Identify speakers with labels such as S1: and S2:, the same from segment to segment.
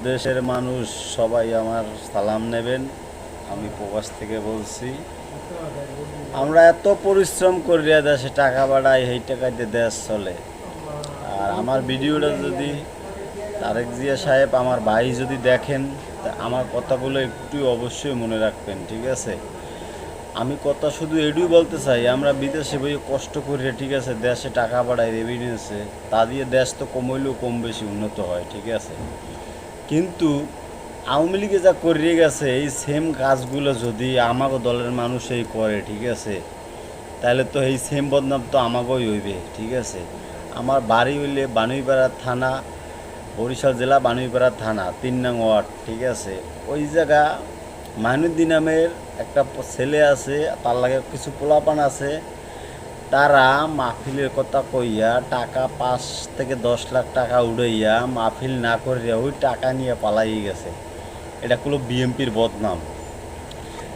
S1: দেশের মানুষ সবাই আমার সালাম নেবেন। আমি প্রবাস থেকে বলছি। আমরা এত পরিশ্রম করিয়া দেশে টাকা বাড়াই, এই টাকাতে দেশ চলে। আর আমার ভিডিওটা যদি তারেক জিয়া সাহেব আমার ভাই যদি দেখেন, তা আমার কথাগুলো একটু অবশ্যই মনে রাখবেন, ঠিক আছে? আমি কথা শুধু এটুই বলতে চাই, আমরা বিদেশে বই কষ্ট করিয়া, ঠিক আছে, দেশে টাকা বাড়াই রেভিনিউসে, তা দিয়ে দেশ তো কমইলেও কম বেশি উন্নত হয়, ঠিক আছে? কিন্তু আওয়ামী লীগে যা করিয়ে গেছে এই সেম কাজগুলো যদি আমাকে দলের মানুষ এই করে, ঠিক আছে, তাহলে তো এই সেম বদনাম তো আমাকেই হইবে, ঠিক আছে? আমার বাড়ি হইলে বানুইপাড়া থানা, বরিশাল জেলা বানুইপাড়া থানা ৩ নং ওয়ার্ড, ঠিক আছে? ওই জায়গা মাইনুদ্দিন নামের একটা ছেলে আছে, তার লাগে কিছু পোলাপান আছে। তারা মাহফিলের কথা কইয়া টাকা ৫ থেকে ১০ লাখ টাকা উড়াইয়া মাহফিল না করিয়া ওই টাকা নিয়ে পালাই গেছে। এটা হলো বিএমপির বদনাম।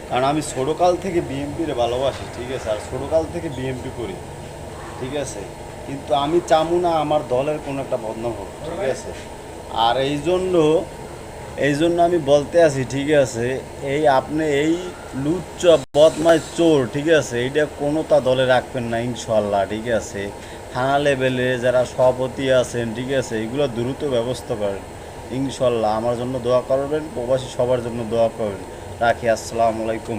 S1: কারণ আমি ছোটোকাল থেকে বিএমপির ভালোবাসি, ঠিক আছে, আর ছোটোকাল থেকে বিএমপি করি, ঠিক আছে। কিন্তু আমি চামু না আমার দলের কোনো একটা বদনাম হোক, ঠিক আছে। আর এই জন্য আমি বলতে আছি, ঠিক আছে, এই আপনি এই লুচ্চ বদমাই চোর, ঠিক আছে, এইটা কোনোটা দলে রাখবেন না ইনশাল্লাহ, ঠিক আছে। থানা লেভেলে যারা সভাপতি আছেন, ঠিক আছে, এগুলো দ্রুত ব্যবস্থা করেন ইনশাল্লাহ। আমার জন্য দোয়া করবেন, প্রবাসী সবার জন্য দোয়া করবেন। রাখি, আসসালামু আলাইকুম।